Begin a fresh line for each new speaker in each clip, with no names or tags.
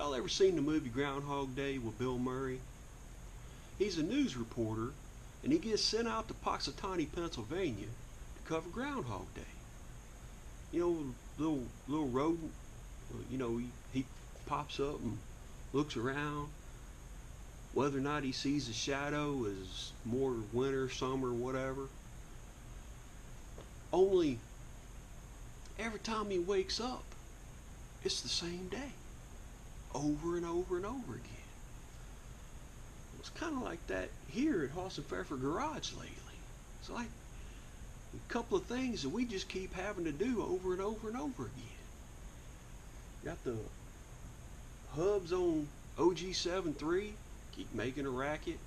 Y'all ever seen the movie Groundhog Day with Bill Murray? He's a news reporter, and he gets sent out to Punxsutawney, Pennsylvania to cover Groundhog Day. You know, little rodent, you know, he pops up and looks around. Whether or not he sees a shadow is more winter, summer, whatever. Only every time he wakes up, it's the same day, over and over and over again. It's kind of like that here at Hoss and Pfeffer Garage lately. It's like a couple of things that we just keep having to do over and over and over again. Got the hubs on OG73, keep making a racket.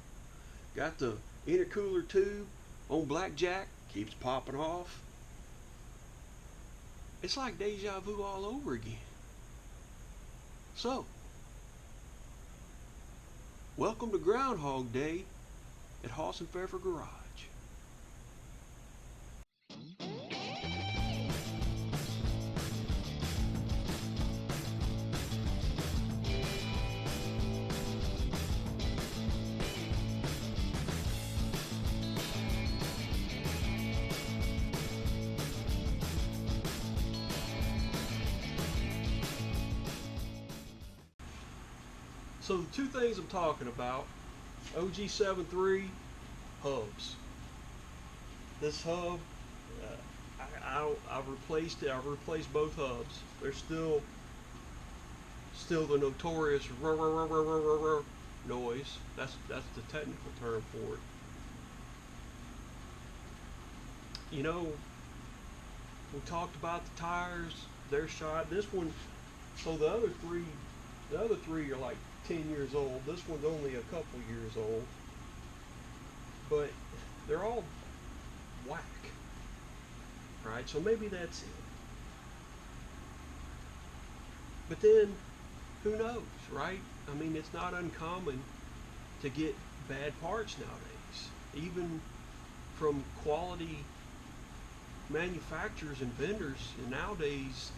Got the intercooler tube on Blackjack, keeps popping off. It's like deja vu all over again. So, welcome to Groundhog Day at Hoss and Pfeffer Garage. So the two things I'm talking about, OG73 hubs. This hub, I've replaced it. I've replaced both hubs. They're still the notorious noise. That's the technical term for it. You know, we talked about the tires. They're shot. This one, so the other three are like 10 years old. This one's only a couple years old, but they're all whack, right? So maybe that's it. But then, who knows, right? I mean, it's not uncommon to get bad parts nowadays, even from quality manufacturers and vendors. And nowadays,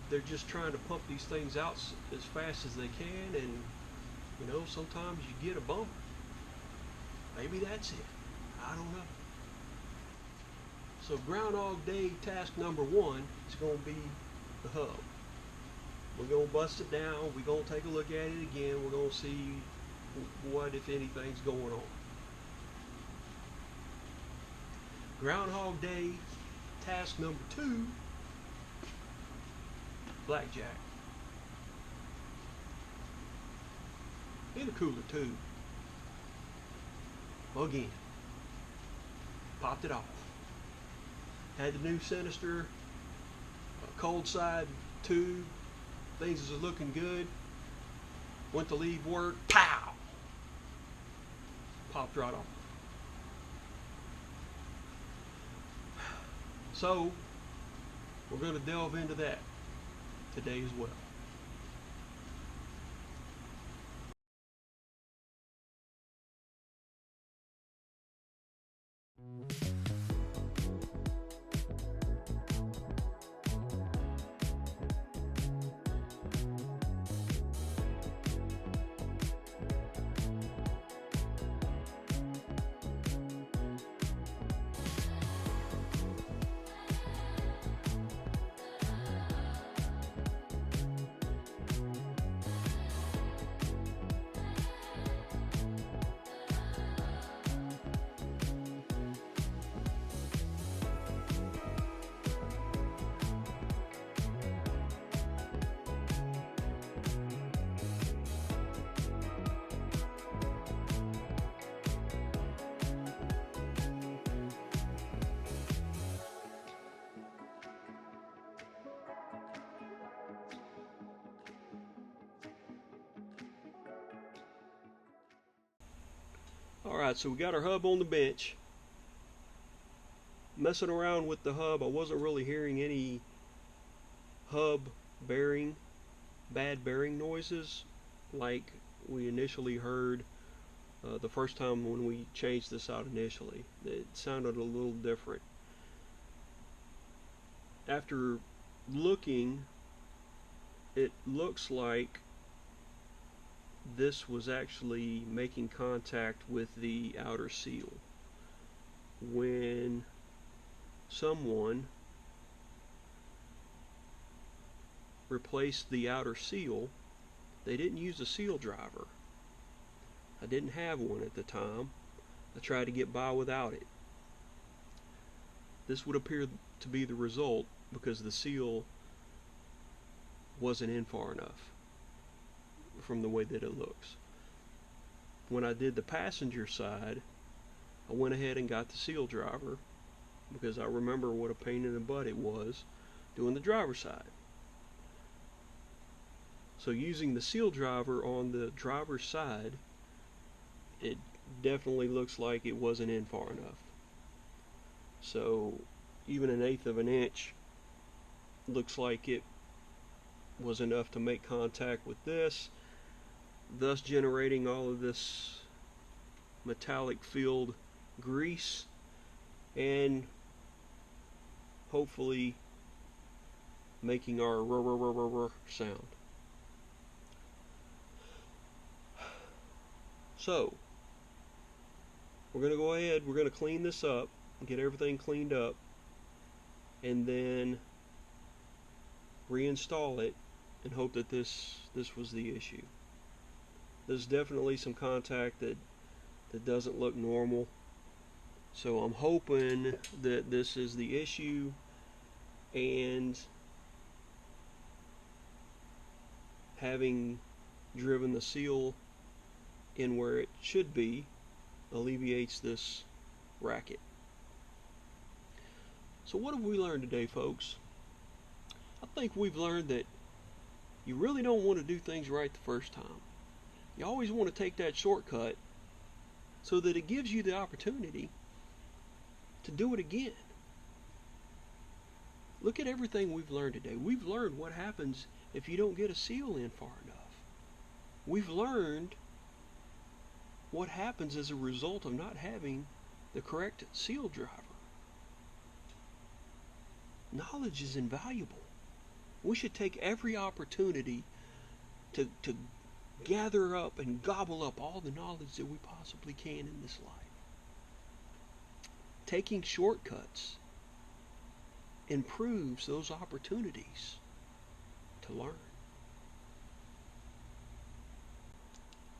they're just trying to pump these things out as fast as they can, and you know, sometimes you get a bumper. Maybe that's it. I don't know. So Groundhog Day task number 1 is going to be the hub. We're going to bust it down. We're going to take a look at it again. We're going to see what, if anything's going on. Groundhog Day task number 2, Blackjack. Intercooler tube. Again. Popped it off. Had the new Sinister cold side tube. Things are looking good. Went to leave work. Pow! Popped right off. So, we're going to delve into that today as well. Alright, so we got our hub on the bench. Messing around with the hub, I wasn't really hearing any hub bearing, bad bearing noises like we initially heard the first time when we changed this out initially. It sounded a little different. After looking, it looks like this was actually making contact with the outer seal. When someone replaced the outer seal, they didn't use a seal driver. I didn't have one at the time. I tried to get by without it. This would appear to be the result because the seal wasn't in far enough from the way that it looks. When I did the passenger side, I went ahead and got the seal driver because I remember what a pain in the butt it was doing the driver's side. So using the seal driver on the driver's side, it definitely looks like it wasn't in far enough. So even 1/8 of an inch looks like it was enough to make contact with this, thus generating all of this metallic filled grease and hopefully making our sound. So we're going to go ahead, we're going to clean this up, get everything cleaned up, and then reinstall it and hope that this was the issue. There's definitely some contact that doesn't look normal, so I'm hoping that this is the issue, and having driven the seal in where it should be alleviates this racket. So what have we learned today, folks? I think we've learned that you really don't want to do things right the first time. You always want to take that shortcut so that it gives you the opportunity to do it again. Look at everything we've learned today. We've learned what happens if you don't get a seal in far enough. We've learned what happens as a result of not having the correct seal driver. Knowledge is invaluable. We should take every opportunity to gather up and gobble up all the knowledge that we possibly can in this life. Taking shortcuts improves those opportunities to learn.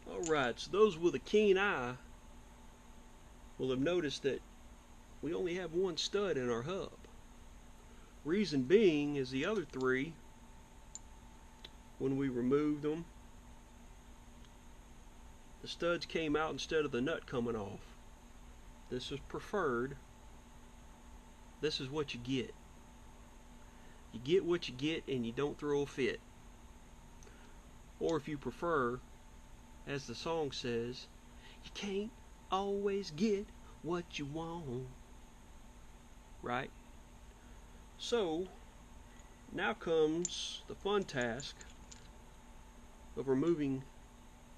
Alright, so those with a keen eye will have noticed that we only have one stud in our hub. Reason being is the other three, when we removed them, the studs came out instead of the nut coming off. This is preferred. This is what you get. You get what you get and you don't throw a fit. Or if you prefer, as the song says, you can't always get what you want. Right? So, now comes the fun task of removing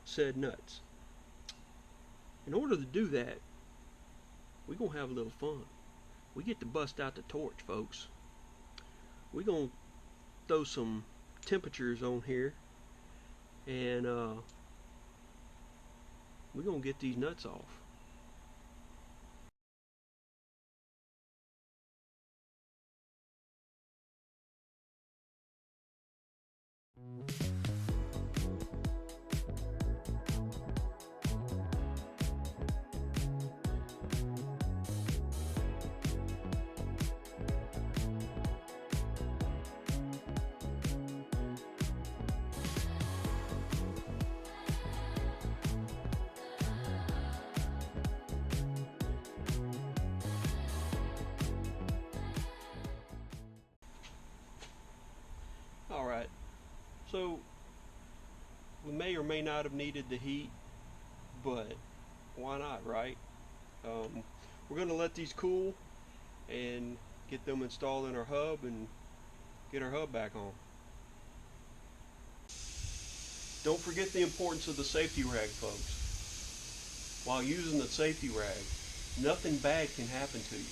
said nuts. In order to do that, we're going to have a little fun. We get to bust out the torch, folks. We're going to throw some temperatures on here, and we're going to get these nuts off. Alright, so we may or may not have needed the heat, but why not, right? We're going to let these cool and get them installed in our hub and get our hub back on. Don't forget the importance of the safety rag, folks. While using the safety rag, nothing bad can happen to you.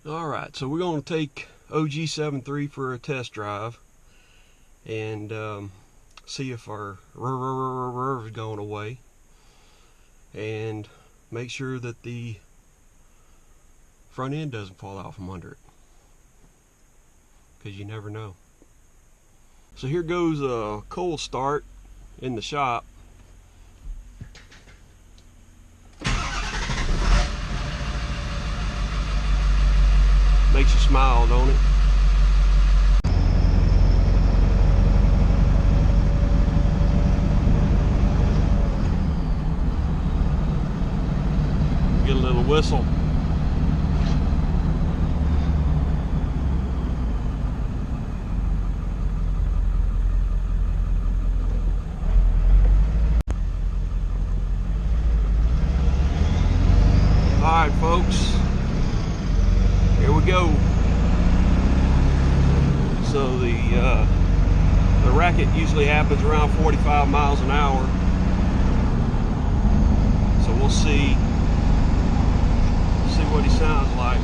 Alright, so we're going to take OG73 for a test drive and see if our rev is going away, and make sure that the front end doesn't fall out from under it, because you never know. So here goes a cold start in the shop. Makes you smile, don't it? Get a little whistle. Alright folks, here we go. So the racket usually happens around 45 miles an hour. So we'll see what he sounds like.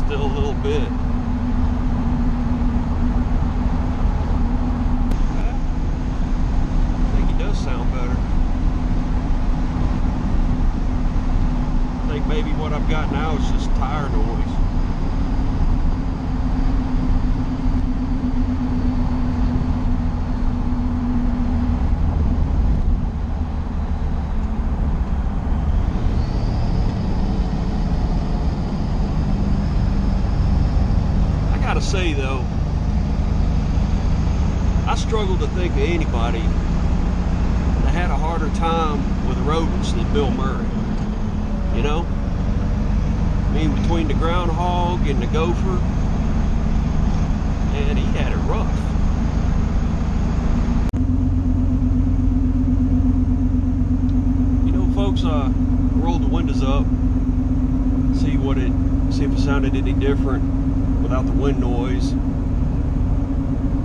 Still a little bit. Sound better. I think maybe what I've got now is just tire noise. I gotta say though, I struggle to think of anybody had a harder time with the rodents than Bill Murray. You know? I mean, between the groundhog and the gopher, and he had it rough. You know, folks, rolled the windows up, see if it sounded any different without the wind noise.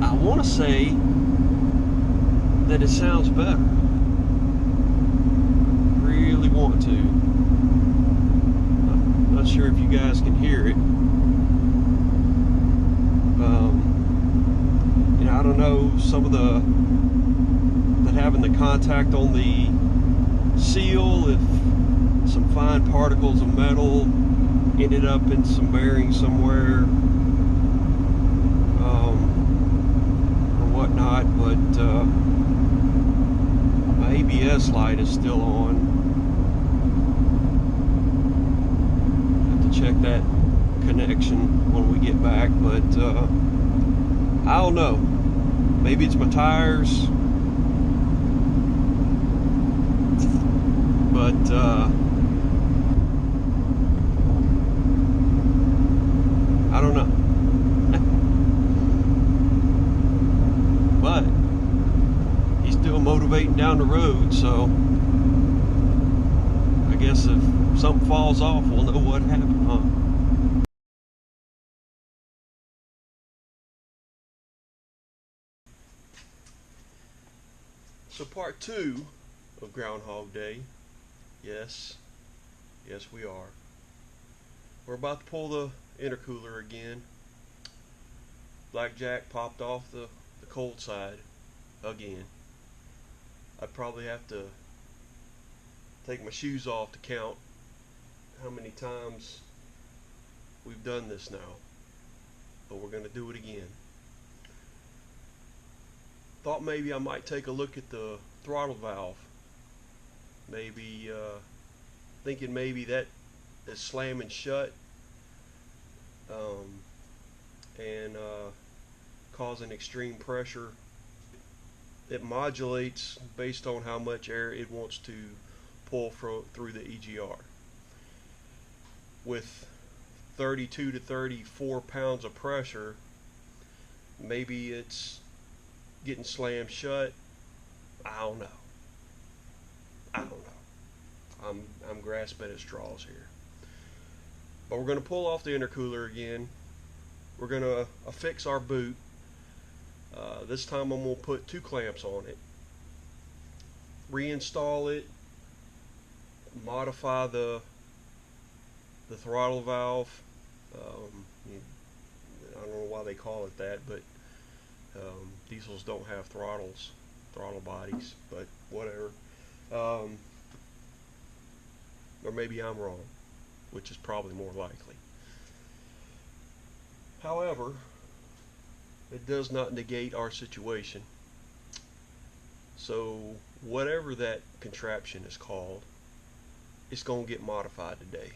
I want to say that it sounds better. Really want to. I'm not sure if you guys can hear it. You know, I don't know, some of that having the contact on the seal, if some fine particles of metal ended up in some bearing somewhere, or whatnot, but my ABS light is still on. Check that connection when we get back, but I don't know, maybe it's my tires, but I don't know. But he's still motivating down the road, so I guess if something falls off, we'll know what happened, huh? So part 2 of Groundhog Day. Yes we are. We're about to pull the intercooler again. Blackjack popped off the cold side again. I'd probably have to take my shoes off to count how many times we've done this now, but we're going to do it again. Thought maybe I might take a look at the throttle valve. Maybe thinking maybe that is slamming shut and causing extreme pressure. It modulates based on how much air it wants to pull through the EGR. With 32 to 34 pounds of pressure, maybe it's getting slammed shut. I don't know. I'm grasping at straws here. But we're going to pull off the intercooler again. We're going to affix our boot This time I'm going to put 2 clamps on it, reinstall it, modify the throttle valve. I don't know why they call it that, but diesels don't have throttle bodies, but whatever. Or maybe I'm wrong, which is probably more likely. However, it does not negate our situation. So whatever that contraption is called, it's going to get modified today.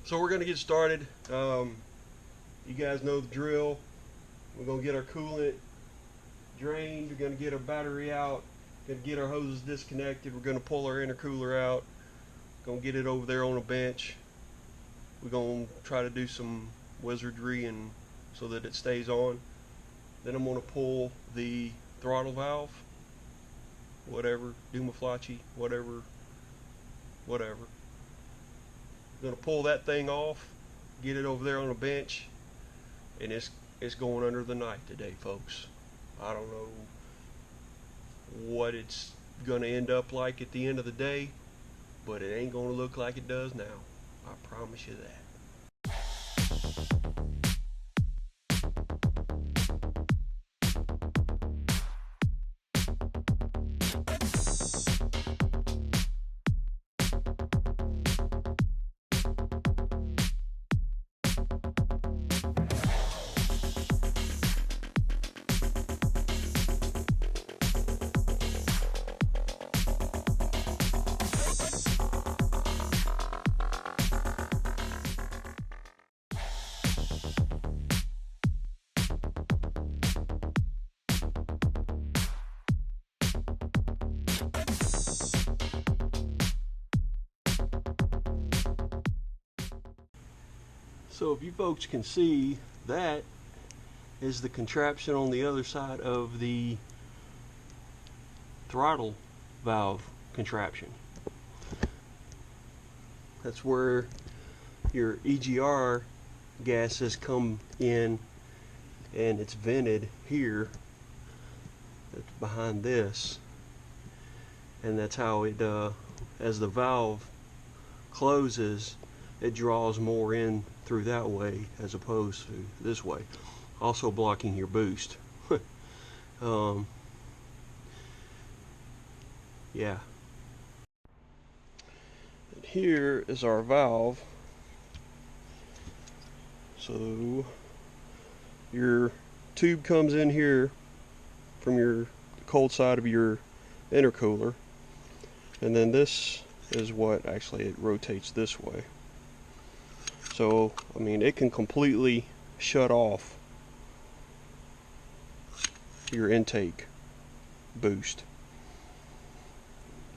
So we're going to get started. You guys know the drill. We're going to get our coolant drained. We're going to get our battery out. We're going to get our hoses disconnected. We're going to pull our intercooler out. Going to get it over there on a bench. We're going to try to do some wizardry and so that it stays on. Then I'm going to pull the throttle valve, whatever, Dumaflachi, whatever. I'm going to pull that thing off, get it over there on a bench, and it's going under the knife today, folks. I don't know what it's going to end up like at the end of the day, but it ain't going to look like it does now. I promise you that. So if you folks can see, that is the contraption on the other side of the throttle valve contraption. That's where your EGR gases come in, and it's vented here. It's behind this, and that's how it as the valve closes, it draws more in through that way as opposed to this way, also blocking your boost. Yeah. And here is our valve. So your tube comes in here from your cold side of your intercooler, and then this is what actually it rotates this way. So I mean, it can completely shut off your intake boost.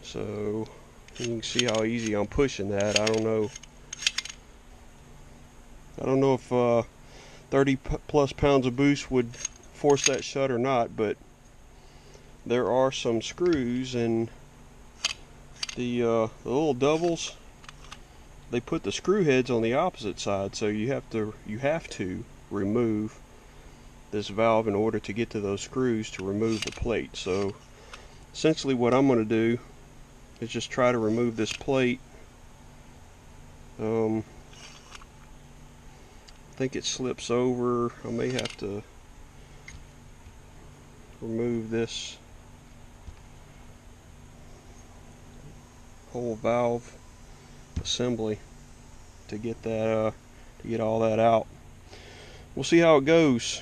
So you can see how easy I'm pushing that. I don't know if 30 plus pounds of boost would force that shut or not, but there are some screws, and the little doubles, they put the screw heads on the opposite side, so you have to remove this valve in order to get to those screws to remove the plate. So essentially what I'm going to do is just try to remove this plate. I think it slips over. I may have to remove this whole valve assembly to get that to get all that out. We'll see how it goes.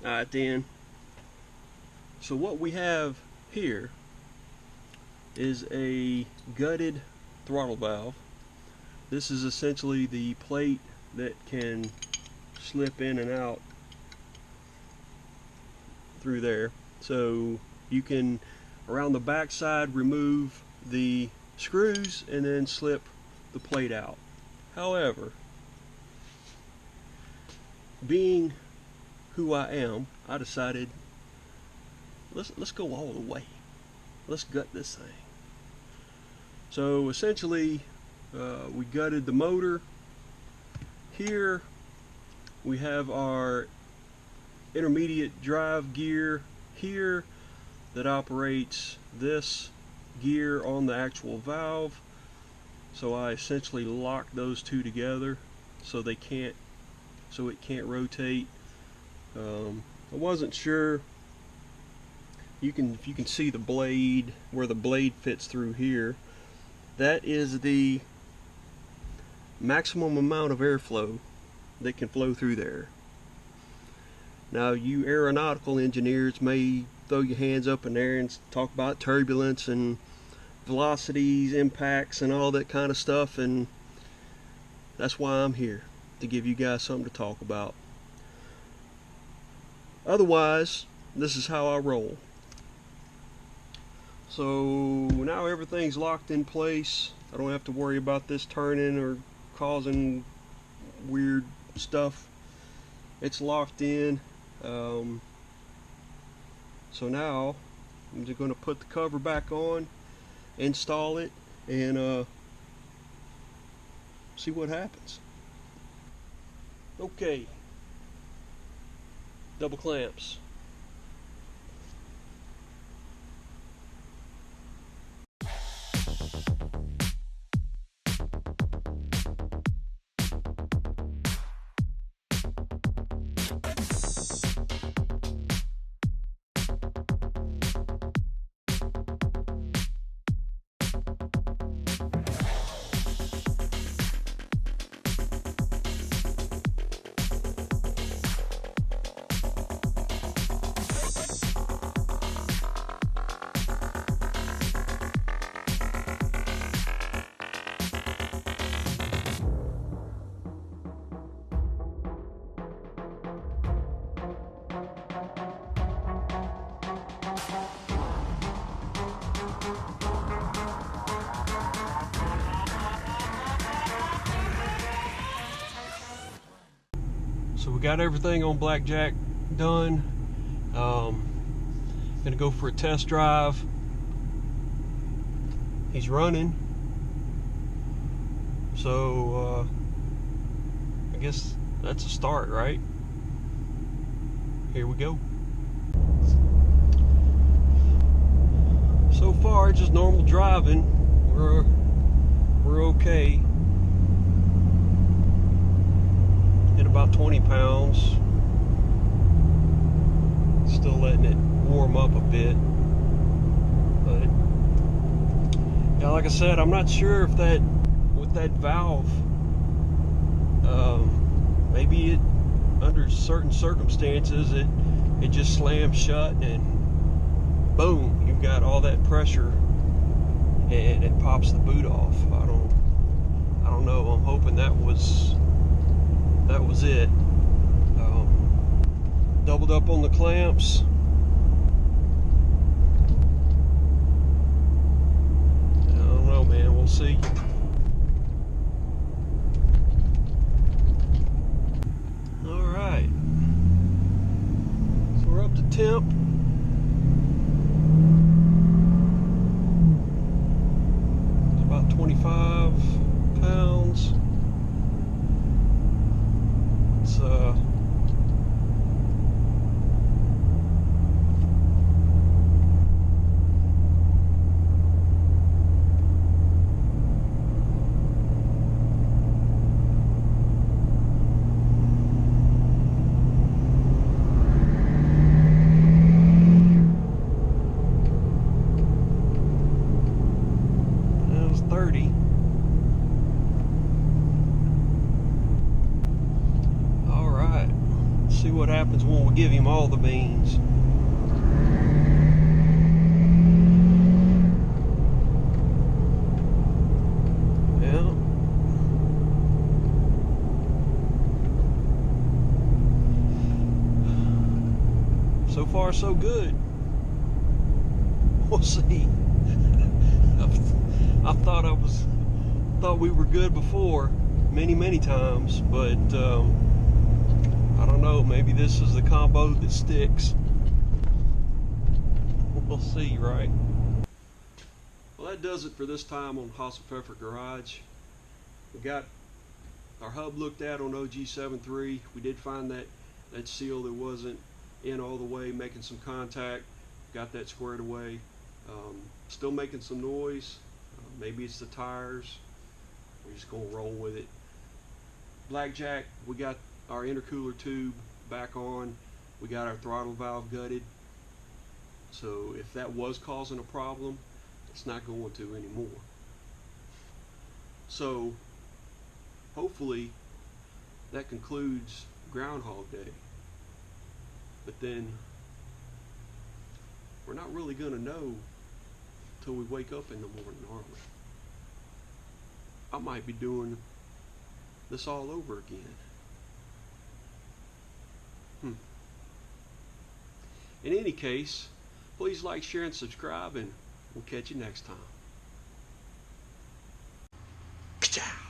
Alright then, so what we have here is a gutted throttle valve. This is essentially the plate that can slip in and out through there. So you can, around the back side, remove the screws and then slip the plate out. However, being who I am, I decided let's go all the way. Let's gut this thing. So essentially, we gutted the motor. Here we have our intermediate drive gear here that operates this gear on the actual valve. So I essentially locked those two together so it can't rotate. I wasn't sure. If you can see the blade, where the blade fits through here, that is the maximum amount of airflow that can flow through there. Now, you aeronautical engineers may throw your hands up in there and talk about turbulence and velocities, impacts, and all that kind of stuff, and that's why I'm here, to give you guys something to talk about. Otherwise, this is how I roll. So now everything's locked in place. I don't have to worry about this turning or causing weird stuff. It's locked in. So now I'm just going to put the cover back on, install it, and see what happens. Okay, double clamps. So we got everything on Blackjack done. Gonna go for a test drive. He's running. So I guess that's a start, right? Here we go. So far, just normal driving. We're okay. Hit about 20 pounds. Still letting it warm up a bit. But yeah, like I said, I'm not sure if that with that valve, maybe it under certain circumstances it just slams shut and boom, you've got all that pressure and it pops the boot off. I don't know. I'm hoping that was it. Doubled up on the clamps. I don't know, man. We'll see. All right. So we're up to temp. It's about 25 pounds. It's that was 30. All right. Let's see what happens when we give him all the beans. So far, so good. We'll see. I thought we were good before, many times, but I don't know, maybe this is the combo that sticks. We'll see, right? Well, that does it for this time on Hasselpfeffer Garage. We got our hub looked at on OG73. We did find that seal that wasn't in all the way, making some contact. Got that squared away. Still making some noise. Maybe it's the tires. We're just gonna roll with it. Blackjack, we got our intercooler tube back on. We got our throttle valve gutted. So if that was causing a problem, it's not going to anymore. So hopefully that concludes Groundhog Day. But then we're not really going to know till we wake up in the morning, are we? I might be doing this all over again. In any case, please like, share, and subscribe, and we'll catch you next time. Ka-chow!